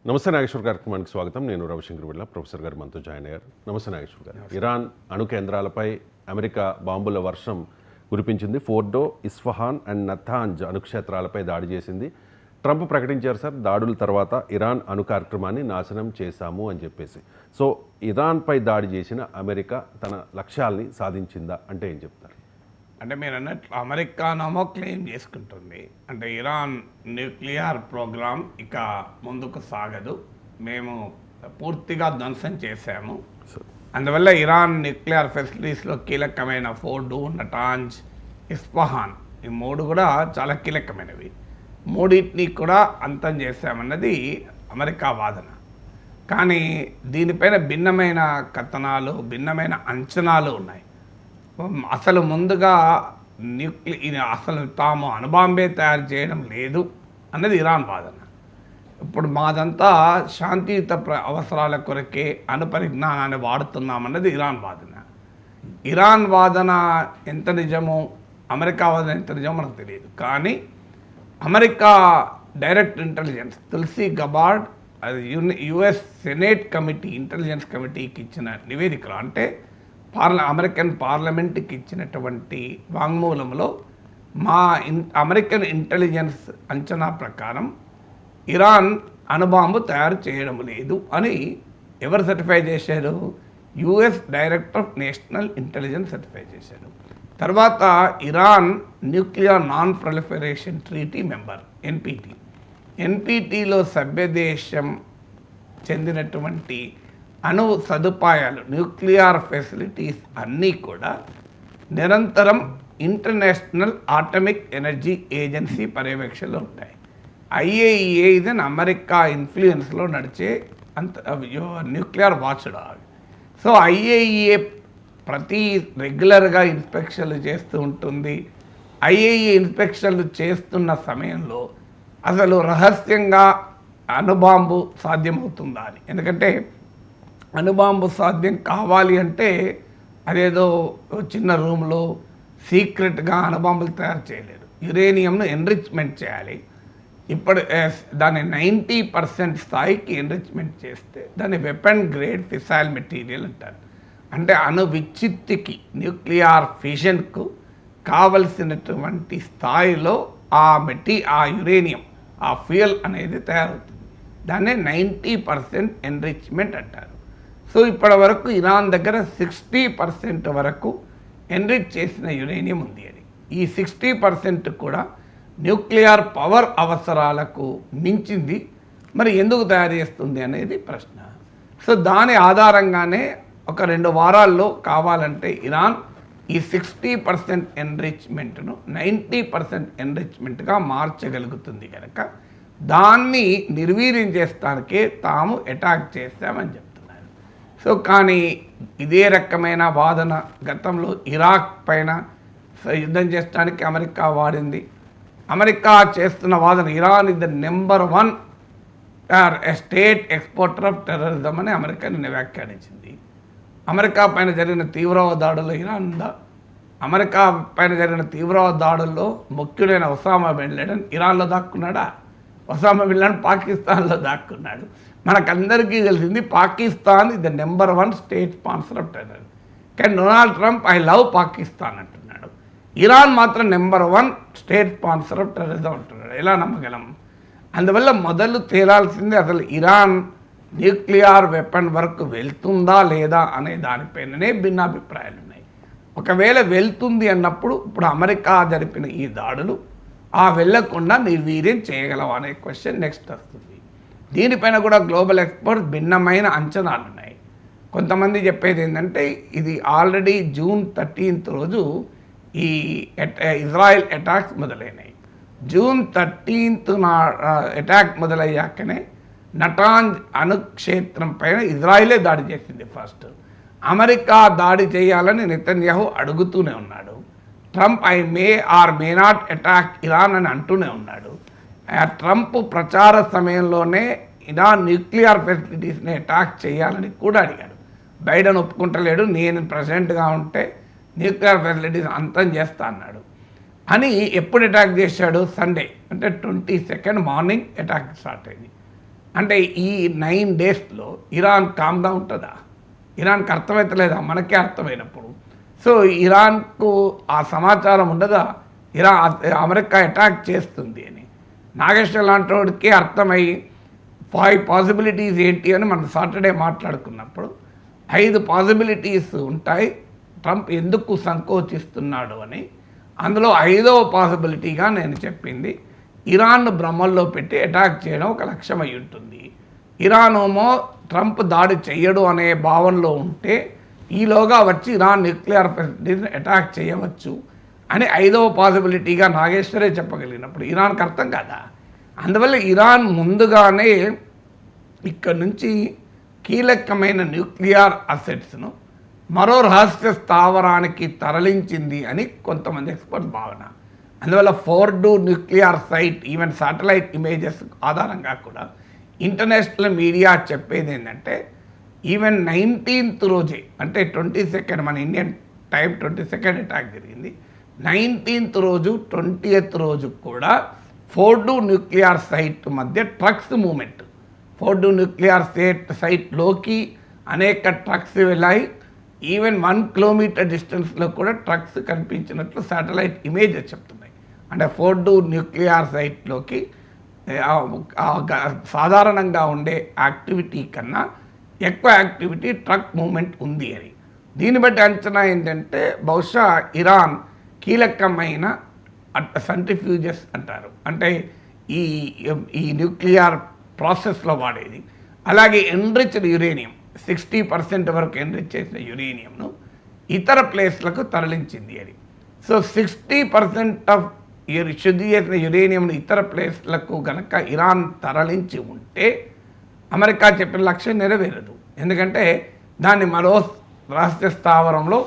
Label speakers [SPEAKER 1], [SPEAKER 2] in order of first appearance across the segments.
[SPEAKER 1] నమస్తే నాగేశ్వర్ కార్యక్రమానికి స్వాగతం. నేను రవిశంకర్ బిళ్ళ. ప్రొఫెసర్ గారు మనతో జాయిన్ అయ్యారు. నమస్తే నాగేశ్వర్ గారు. ఇరాన్ అణు కేంద్రాలపై అమెరికా బాంబుల వర్షం కురిపించింది. ఫోర్డో, ఇస్ఫహాన్ అండ్ నతాంజ్ అణుక్షేత్రాలపై దాడి చేసింది. ట్రంప్ ప్రకటించారు సార్, దాడుల తర్వాత ఇరాన్ అణు కార్యక్రమాన్ని నాశనం చేశాము అని చెప్పేసి. సో ఇరాన్పై దాడి చేసిన అమెరికా తన లక్ష్యాల్ని సాధించిందా అంటే ఏం చెప్తారు?
[SPEAKER 2] అంటే మీరు అన్నట్లు అమెరికానేమో క్లెయిమ్ చేసుకుంటుంది, అంటే ఇరాన్ న్యూక్లియర్ ప్రోగ్రామ్ ఇక ముందుకు సాగదు, మేము పూర్తిగా ధ్వంసం చేశాము, అందువల్ల ఇరాన్ న్యూక్లియర్ ఫెసిలిటీస్లో కీలకమైన ఫోర్డో, నటాంజ్, ఇస్ఫహాన్ ఈ మూడు కూడా చాలా కీలకమైనవి, మూడింటిని కూడా అంతం చేశామన్నది అమెరికా వాదన. కానీ దీనిపైన భిన్నమైన కథనాలు, భిన్నమైన అంచనాలు ఉన్నాయి. అసలు ముందుగా అసలు తాము అణుబాంబే తయారు చేయడం లేదు అన్నది ఇరాన్ వాదన. ఇప్పుడు మాదంతా శాంతియుత అవసరాల కొరకే అణు పరిజ్ఞానాన్ని వాడుతున్నామన్నది ఇరాన్ వాదన. ఇరాన్ వాదన ఎంత నిజమో, అమెరికా వాదన ఎంత నిజమో మనకు తెలియదు. కానీ America direct intelligence Tulsi Gabbard అది యుఎస్ సెనేట్ కమిటీ ఇంటెలిజెన్స్ కమిటీకి ఇచ్చిన నివేదికలు, అంటే అమెరికన్ పార్లమెంట్కి ఇచ్చినటువంటి వాంగ్మూలంలో అమెరికన్ ఇంటెలిజెన్స్ అంచనా ప్రకారం ఇరాన్ అణుబాంబు తయారు చేయడం లేదు అని ఎవరు సర్టిఫై చేశారు? US Director of National Intelligence certify చేశారు. తర్వాత Iran nuclear non proliferation treaty member ఎన్పిటిలో సభ్యదేశం చెందినటువంటి అణు సదుపాయాలు, న్యూక్లియర్ ఫెసిలిటీస్ అన్నీ కూడా నిరంతరం ఇంటర్నేషనల్ ఆటమిక్ ఎనర్జీ ఏజెన్సీ పర్యవేక్షణలో ఉంటాయి. ఐఏఈఏ ఇది అమెరికా ఇన్ఫ్లుయెన్స్లో నడిచే nuclear watch dog. So IAEA ప్రతి రెగ్యులర్గా ఇన్స్పెక్షన్లు చేస్తూ ఉంటుంది. ఐఏఈఏ ఇన్స్పెక్షన్లు చేస్తున్న సమయంలో అసలు రహస్యంగా అణుబాంబు సాధ్యమవుతుందా అని, ఎందుకంటే అణుబాంబు సాధ్యం కావాలి అంటే అదేదో చిన్న రూమ్లో సీక్రెట్గా అణుబాంబులు తయారు చేయలేరు. యురేనియంను ఎన్రిచ్మెంట్ చేయాలి. ఇప్పుడు దాన్ని 90% స్థాయికి ఎన్రిచ్మెంట్ చేస్తే దాన్ని వెపన్ గ్రేడ్ ఫిసైల్ మెటీరియల్ అంటారు. అంటే అణు విచ్ఛిత్తికి, న్యూక్లియర్ ఫిషన్కు కావలసినటువంటి స్థాయిలో ఆ యురేనియం, ఆ ఫ్యూయల్ అనేది తయారవుతుంది. దాన్నే 90% ఎన్రిచ్మెంట్ అంటారు. సో ఇప్పటి వరకు ఇరాన్ దగ్గర 60% వరకు ఎన్రిచ్ చేసిన యురేనియం ఉంది అని. ఈ 60% కూడా న్యూక్లియర్ పవర్ అవసరాలకు మించింది. మరి ఎందుకు తయారు చేస్తుంది అనేది ప్రశ్న. సో దాని ఆధారంగానే ఒక 2 వారాల్లో కావాలంటే ఇరాన్ ఈ 60% ఎన్రిచ్మెంట్ను 90% ఎన్రిచ్మెంట్గా మార్చగలుగుతుంది కనుక దాన్ని నిర్వీర్యం చేస్తానికే తాము అటాక్ చేస్తామని చెప్తున్నారు. సో కానీ ఇదే రకమైన వాదన గతంలో ఇరాక్ పైన యుద్ధం చేయడానికి అమెరికా వాడింది. అమెరికా చేస్తున్న వాదన Iran is the number 1 state exporter of terrorism అని అమెరికా నిన్న వ్యాఖ్యానించింది. అమెరికా పైన జరిగిన తీవ్రవాద దాడుల్లో ఇరాన్ ఉందా? అమెరికా పైన జరిగిన తీవ్రవాద దాడుల్లో ముఖ్యుడైన ఒసామా బిన్ లాడెన్ ఇరాన్లో దాక్కున్నాడా? ఒసామా బిన్ లాడెన్ పాకిస్తాన్లో దాక్కున్నాడు. మనకందరికీ తెలిసింది Pakistan is the number 1 state sponsor of terror. కానీ Donald Trump I love Pakistan అంటున్నాడు. ఇరాన్ మాత్రం number 1 state sponsor of terrorism అంటున్నాడు. ఎలా నమ్మగలం? అందువల్ల మొదలు తేలాల్సింది అసలు ఇరాన్ న్యూక్లియర్ వెపన్ వరకు వెళ్తుందా లేదా అనే దానిపైననే భిన్నాభిప్రాయాలు ఉన్నాయి. ఒకవేళ వెళ్తుంది అన్నప్పుడు ఇప్పుడు అమెరికా జరిపిన ఈ దాడులు వెళ్లకుండా నిర్వీర్యం చేయగలవా అనే క్వశ్చన్ నెక్స్ట్ వస్తుంది. దీనిపైన కూడా గ్లోబల్ ఎక్స్పర్ట్స్ భిన్నమైన అంచనాలు ఉన్నాయి. కొంతమంది చెప్పేది ఏంటంటే ఇది ఆల్రెడీ జూన్ 13th రోజు ఈ ఇజ్రాయెల్ అటాక్స్ మొదలైనాయి. జూన్ 13th అటాక్ మొదలయ్యాకనే నటాంజ్ అణుక్షేత్రం పైన ఇజ్రాయిలే దాడి చేసింది ఫస్ట్. అమెరికా దాడి చేయాలని నెతన్యాహు అడుగుతూనే ఉన్నాడు. Trump I may or may not attack Iran అని అంటూనే ఉన్నాడు. ట్రంప్ ప్రచార సమయంలోనే ఇరాన్ న్యూక్లియర్ ఫెసిలిటీస్ని అటాక్ చేయాలని కూడా అడిగాడు. బైడెన్ ఒప్పుకుంటలేడు, నేను ప్రెసిడెంట్గా ఉంటే న్యూక్లియర్ ఫెసిలిటీస్ అంతం చేస్తా అన్నాడు. అని ఎప్పుడు అటాక్ చేశాడు? సండే, అంటే 22nd మార్నింగ్ అటాక్ స్టార్ట్ అయింది. అంటే ఈ 9 డేస్లో ఇరాన్ కామ్గా ఉంటుందా? ఇరాన్కి అర్థమవుతలేదా? మనకే అర్థమైనప్పుడు. సో ఇరాన్కు ఆ సమాచారం ఉండదా అమెరికా అటాక్ చేస్తుంది అని? నాగేశ్వర లాంటి వాడికి అర్థమై 5 పాసిబిలిటీస్ ఏంటి అని మనం సాటర్డే మాట్లాడుకున్నప్పుడు 5 పాసిబిలిటీస్ ఉంటాయి ట్రంప్ ఎందుకు సంకోచిస్తున్నాడు అని. అందులో 5వ పాసిబిలిటీగా నేను చెప్పింది ఇరాన్ను భ్రమల్లో పెట్టి అటాక్ చేయడం ఒక లక్ష్యం అయి ఉంటుంది. ఇరాన్ ఏమో ట్రంప్ దాడి చెయ్యడు అనే భావనలో ఉంటే ఈలోగా వచ్చి ఇరాన్ న్యూక్లియర్ ఫెసిలిటీని అటాక్ చేయవచ్చు అని 5వ పాసిబిలిటీగా నాగేశ్వరే చెప్పగలిగినప్పుడు ఇరాన్కి అర్థం కాదా? అందువల్ల ఇరాన్ ముందుగానే ఇక్కడ నుంచి కీలకమైన న్యూక్లియర్ అసెట్స్ను మరో రహస్య స్థావరానికి తరలించింది అని కొంతమంది ఎక్స్పర్ట్స్ భావన. అందువల్ల Fordow nuclear site even satellite images ఆధారంగా కూడా ఇంటర్నేషనల్ మీడియా చెప్పేది ఏంటంటే ఈవెన్ 19th రోజే అంటే 22nd మన ఇండియన్ టైం 22nd అటాక్ జరిగింది. 19th రోజు 20th రోజు కూడా ఫోర్డో న్యూక్లియర్ సైట్ మధ్య ట్రక్స్ మూమెంట్, ఫోర్డో న్యూక్లియర్ సైట్లోకి అనేక ట్రక్స్ వెళ్ళాయి. ఈవెన్ 1 కిలోమీటర్ డిస్టెన్స్లో కూడా ట్రక్స్ కనిపించినట్లు శాటిలైట్ ఇమేజెస్ చెప్తున్నాయి. అంటే ఫోర్డో న్యూక్లియర్ సైట్లోకి సాధారణంగా ఉండే యాక్టివిటీ కన్నా ఎక్కువ యాక్టివిటీ ట్రక్ మూమెంట్ ఉంది అని. దీన్ని బట్టి అంచనా ఏంటంటే బహుశా ఇరాన్ కీలకమైన సెంట్రిఫ్యూజెస్ అంటారు, అంటే ఈ న్యూక్లియర్ ప్రాసెస్లో వాడేది, అలాగే ఎన్రిచ్డ్ యురేనియం 60% వరకు ఎన్రిచ్ చేసిన యురేనియంను ఇతర ప్లేస్లకు తరలించింది అని. సో 60% ఆఫ్ శుద్ధి చేసిన యురేనియంను ఇతర ప్లేస్లకు కనుక ఇరాన్ తరలించి ఉంటే అమెరికా చెప్పిన లక్ష్యం నెరవేరదు. ఎందుకంటే దాన్ని మరో రహస్య స్థావరంలో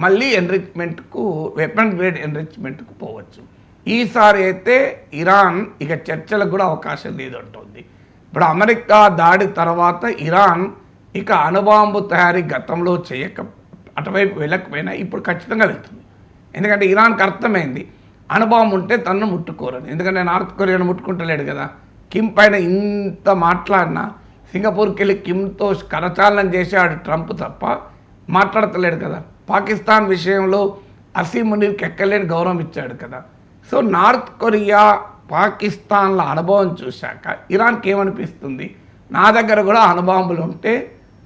[SPEAKER 2] మళ్ళీ ఎన్రిచ్మెంట్కు వెపన్ గ్రేడ్ ఎన్రిచ్మెంట్కు పోవచ్చు. ఈసారి అయితే ఇరాన్ ఇక చర్చలకు కూడా అవకాశం లేదంటుంది. ఇప్పుడు అమెరికా దాడి తర్వాత ఇరాన్ ఇక అణుబాంబు తయారీ గతంలో అటువైపు వెళ్ళకపోయినా ఇప్పుడు ఖచ్చితంగా వెళ్తుంది. ఎందుకంటే ఇరాన్కి అర్థమైంది అణుబాంబు ఉంటే తనను ముట్టుకోరని. ఎందుకంటే నార్త్ కొరియాను ముట్టుకుంటలేడు కదా. కిమ్ పైన ఇంత మాట్లాడినా సింగపూర్కి వెళ్ళి కిమ్తో కరచాలనం చేశాడు ట్రంప్ తప్ప మాట్లాడతలేడు కదా. పాకిస్తాన్ విషయంలో అసీం మునీర్కి ఎక్కలేని గౌరవం ఇచ్చాడు కదా. సో నార్త్ కొరియా పాకిస్తాన్ల అనుభవం చూశాక ఇరాన్కి ఏమనిపిస్తుంది, నా దగ్గర కూడా అణుబాంబులు ఉంటే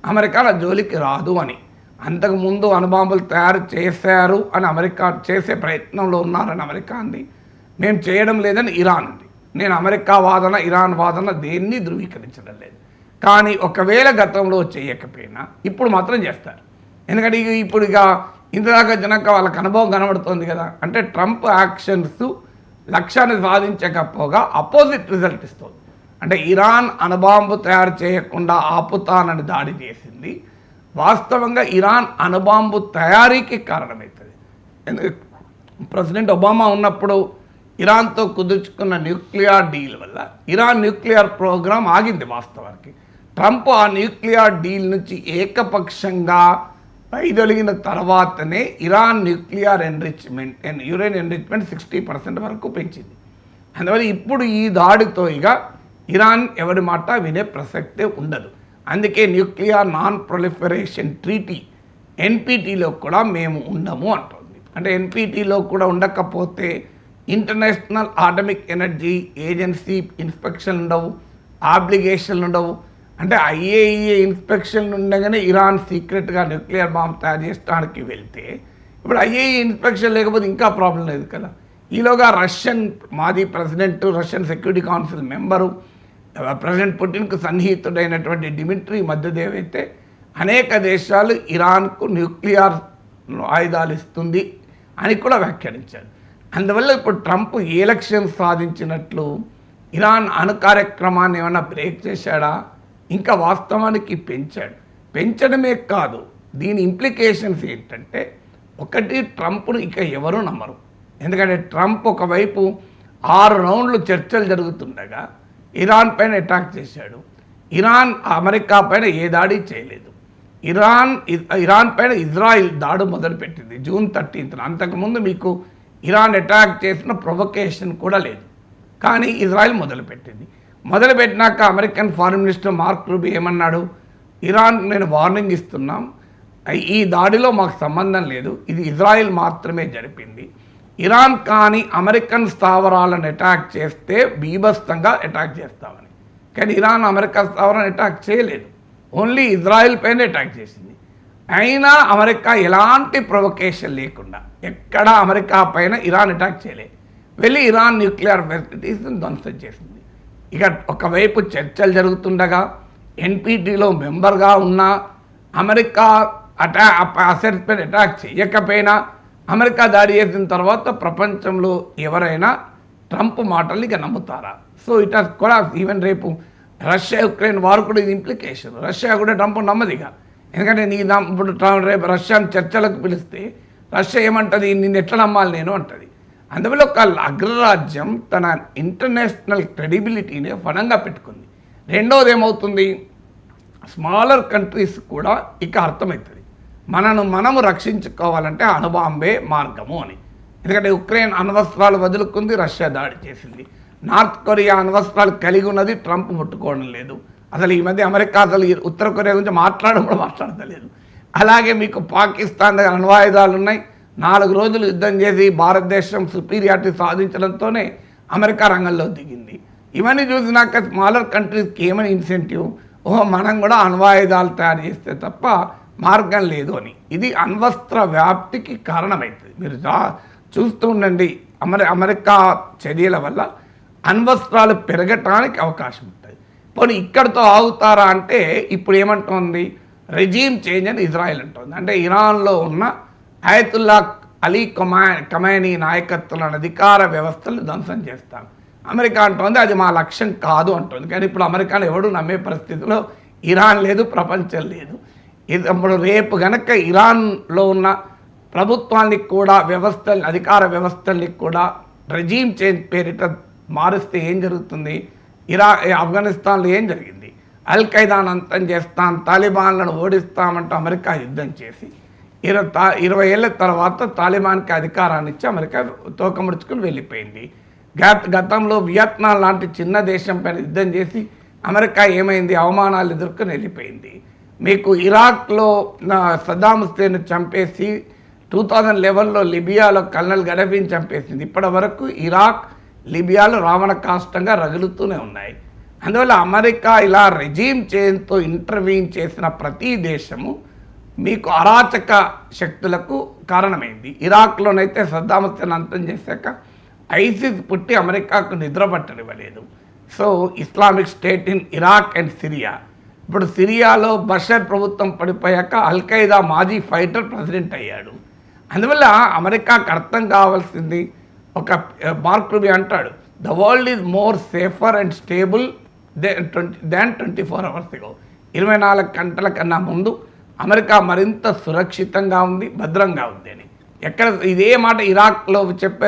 [SPEAKER 2] అమెరికా నా జోలికి రాదు అని. అంతకుముందు అణుబాంబులు తయారు చేశారు అని అమెరికా చేసే ప్రయత్నంలో ఉన్నారని అమెరికా అంది, మేము చేయడం లేదని ఇరాన్ అంది. నేను అమెరికా వాదన ఇరాన్ వాదన దేన్ని ధృవీకరించడం లేదు. కానీ ఒకవేళ గతంలో చేయకపోయినా ఇప్పుడు మాత్రం చేస్తారు. ఎందుకంటే ఇప్పుడు ఇక ఇంతదాకా జనక వాళ్ళకి అనుభవం కనబడుతుంది కదా. అంటే ట్రంప్ యాక్షన్స్ లక్ష్యాన్ని సాధించకపోగా అపోజిట్ రిజల్ట్ ఇస్తుంది. అంటే ఇరాన్ అణుబాంబు తయారు చేయకుండా ఆపుతానని దాడి చేసింది, వాస్తవంగా ఇరాన్ అణుబాంబు తయారీకి కారణమవుతుంది. ఎందుకంటే ప్రెసిడెంట్ ఒబామా ఉన్నప్పుడు ఇరాన్తో కుదుర్చుకున్న న్యూక్లియర్ డీల్ వల్ల ఇరాన్ న్యూక్లియర్ ప్రోగ్రాం ఆగింది. వాస్తవానికి ట్రంప్ ఆ న్యూక్లియర్ డీల్ నుంచి ఏకపక్షంగా వైదొలిగిన తర్వాతనే ఇరాన్ న్యూక్లియర్ యురేన్ ఎన్రిచ్మెంట్ 60% వరకు పెంచింది. అందువల్ల ఇప్పుడు ఈ దాడితో ఇక ఇరాన్ ఎవరి మాట వినే ప్రసక్తే ఉండదు. అందుకే న్యూక్లియర్ నాన్ ప్రొలిఫరేషన్ ట్రీటీ ఎన్పిటిలో కూడా మేము ఉండము అంటుంది. అంటే ఎన్పిటిలో కూడా ఉండకపోతే international atomic energy agency inspection ఉండవు, ఆబ్లిగేషన్లు ఉండవు. అంటే ఐఏఈఏ ఇన్స్పెక్షన్ ఉండగానే ఇరాన్ సీక్రెట్గా న్యూక్లియర్ బాంబ్ తయారు చేయడానికి వెళ్తే ఇప్పుడు ఐఏఈ ఇన్స్పెక్షన్ లేకపోతే ఇంకా ప్రాబ్లం లేదు కదా. ఈలోగా రష్యన్ మాజీ president, Russian security council member, president పుటిన్కు సన్నిహితుడైనటువంటి డిమిట్రీ మెద్వెదేవ్ అయితే అనేక దేశాలు ఇరాన్కు న్యూక్లియర్ ఆయుధాలు ఇస్తుంది అని కూడా వ్యాఖ్యానించాడు. అందువల్ల ఇప్పుడు ట్రంప్ ఏ లక్ష్యం సాధించినట్లు, ఇరాన్ అణు కార్యక్రమాన్ని ఏమైనా బ్రేక్ చేశాడా, ఇంకా వాస్తవానికి పెంచడమే కాదు. దీని ఇంప్లికేషన్స్ ఏంటంటే, ఒకటి ట్రంప్ను ఇక ఎవరూ నమ్మరు. ఎందుకంటే ట్రంప్ ఒకవైపు 6 రౌండ్లు చర్చలు జరుగుతుండగా ఇరాన్ పైన అటాక్ చేశాడు. ఇరాన్ అమెరికా పైన ఏ దాడి చేయలేదు. ఇరాన్ పైన ఇజ్రాయిల్ దాడి మొదలుపెట్టింది June 13th. అంతకుముందు మీకు ఇరాన్ అటాక్ చేసిన ప్రొవొకేషన్ కూడా లేదు, కానీ ఇజ్రాయిల్ మొదలుపెట్టింది. మొదలుపెట్టినాక American foreign minister Mark Rubio ఏమన్నాడు, ఇరాన్ నేను వార్నింగ్ ఇస్తున్నాం, ఈ దాడిలో మాకు సంబంధం లేదు, ఇది ఇజ్రాయెల్ మాత్రమే జరిపింది. ఇరాన్ కానీ అమెరికన్ స్థావరాలను అటాక్ చేస్తే బీభత్సంగా అటాక్ చేస్తామని. కానీ ఇరాన్ అమెరికా స్థావరాలను అటాక్ చేయలేదు, ఓన్లీ ఇజ్రాయెల్ పైన అటాక్ చేసింది. అయినా అమెరికా ఎలాంటి ప్రొవొకేషన్ లేకుండా ఎక్కడ అమెరికా పైన ఇరాన్ అటాక్ చేయలేదు, వెళ్ళి ఇరాన్ న్యూక్లియర్ ఫెసిలిటీస్ని ధ్వంసం చేసింది. ఇక ఒకవైపు చర్చలు జరుగుతుండగా ఎన్పిటిలో మెంబర్గా ఉన్న అమెరికా అసెట్స్ పైన అటాక్ చేయకపోయినా అమెరికా దాడి చేసిన తర్వాత ప్రపంచంలో ఎవరైనా ట్రంప్ మాటల్ని ఇక నమ్ముతారా? సో ఇట్ హాస్ కూడా ఈవెన్ రేపు రష్యా యుక్రెయిన్ వార్ కూడా ఇది ఇంప్లికేషన్. రష్యా కూడా ట్రంప్ నమ్మదు ఇక, ఎందుకంటే ఇప్పుడు రేపు రష్యాను చర్చలకు పిలిస్తే రష్యా ఏమంటుంది, నిన్ను ఎట్లా నమ్మాలి నేను అంటుంది. అందువల్ల ఒక అగ్రరాజ్యం తన ఇంటర్నేషనల్ క్రెడిబిలిటీని ఫలంగా పెట్టుకుంది. రెండవది ఏమవుతుంది, స్మాలర్ కంట్రీస్ కూడా ఇక అర్థమవుతుంది మనము రక్షించుకోవాలంటే అణుబాంబే మార్గము అని. ఎందుకంటే ఉక్రెయిన్ అణ్వస్త్రాలు వదులుకుంది, రష్యా దాడి చేసింది. నార్త్ కొరియా అణ్వస్త్రాలు కలిగి ఉన్నది, ట్రంప్ ముట్టుకోవడం లేదు. అసలు ఈ మధ్య అమెరికా అసలు ఉత్తర కొరియా గురించి మాట్లాడడం కూడా మాట్లాడతలేదు. అలాగే మీకు పాకిస్తాన్ దగ్గర అణ్వాయుధాలు ఉన్నాయి. 4 రోజులు యుద్ధం చేసి భారతదేశం సుపీరియారిటీ సాధించడంతోనే అమెరికా రంగంలో దిగింది. ఇవన్నీ చూసినాక స్మాలర్ కంట్రీస్కి ఏమని ఇన్సెంటివ్, మనం కూడా అణ్వాయుధాలు తయారు చేస్తే తప్ప మార్గం లేదు అని. ఇది అణ్వస్త్ర వ్యాప్తికి కారణమవుతుంది. మీరు చూస్తూ ఉండండి, అమెరికా చర్యల వల్ల అణ్వస్త్రాలు పెరగటానికి అవకాశం ఉంటుంది. పోనీ ఇక్కడితో ఆగుతారా అంటే ఇప్పుడు ఏమంటోంది, రెజీమ్ చేంజ్ అని ఇజ్రాయెల్ అంటుంది. అంటే ఇరాన్లో ఉన్న అయతుల్లా అలీ ఖమైనీ నాయకత్వంలోని అధికార వ్యవస్థలు ధ్వంసం చేస్తాం. అమెరికా అంటోంది అది మా లక్ష్యం కాదు అంటుంది. కానీ ఇప్పుడు అమెరికాను ఎవడు నమ్మే పరిస్థితిలో ఇరాన్ లేదు, ప్రపంచం లేదు. ఇప్పుడు రేపు గనక ఇరాన్లో ఉన్న ప్రభుత్వాన్ని కూడా అధికార వ్యవస్థల్ని కూడా రెజీమ్ చేంజ్ పేరిట మారిస్తే ఏం జరుగుతుంది, ఆఫ్ఘనిస్తాన్లో ఏం జరిగింది, అల్ ఖైదాను అంతం చేస్తాం, తాలిబాన్లను ఓడిస్తామంటూ అమెరికా యుద్ధం చేసి 20 ఏళ్ళ తర్వాత తాలిబాన్కి అధికారాన్ని ఇచ్చి అమెరికా తోకముడుచుకుని వెళ్ళిపోయింది. గతంలో వియత్నాం లాంటి చిన్న దేశం పైన యుద్ధం చేసి అమెరికా ఏమైంది, అవమానాలు ఎదుర్కొని వెళ్ళిపోయింది. మీకు ఇరాక్లో సద్దాం హుస్సేన్ చంపేసి 2011లో లిబియాలో కల్నల్ గడఫీని చంపేసింది. ఇప్పటి వరకు ఇరాక్, లిబియాలో రావణ కాష్టంగా రగులుతూనే ఉన్నాయి. అందువల్ల అమెరికా ఇలా రెజీమ్ చేంజ్తో ఇంటర్వ్యూన్ చేసిన ప్రతి దేశము మీకు అరాచక శక్తులకు కారణమైంది. ఇరాక్లోనైతే సద్దాం హుస్సేన్ అంతం చేశాక ఐసిస్ పుట్టి అమెరికాకు నిద్ర పట్టనివ్వలేదు. So Islamic State in Iraq and Syria. ఇప్పుడు సిరియాలో బషర్ ప్రభుత్వం పడిపోయాక అల్ ఖైదా మాజీ ఫైటర్ ప్రెసిడెంట్ అయ్యాడు. అందువల్ల అమెరికాకు అర్థం కావాల్సింది, ఒక మార్క్ రూబీ అంటాడు, the world is more safer and stable than 24 hours ago. 24 గంటల కన్నా ముందు అమెరికా మరింత సురక్షితంగా ఉంది, భద్రంగా ఉంది అని. ఎక్కడ ఇదే మాట ఇరాక్లో చెప్పే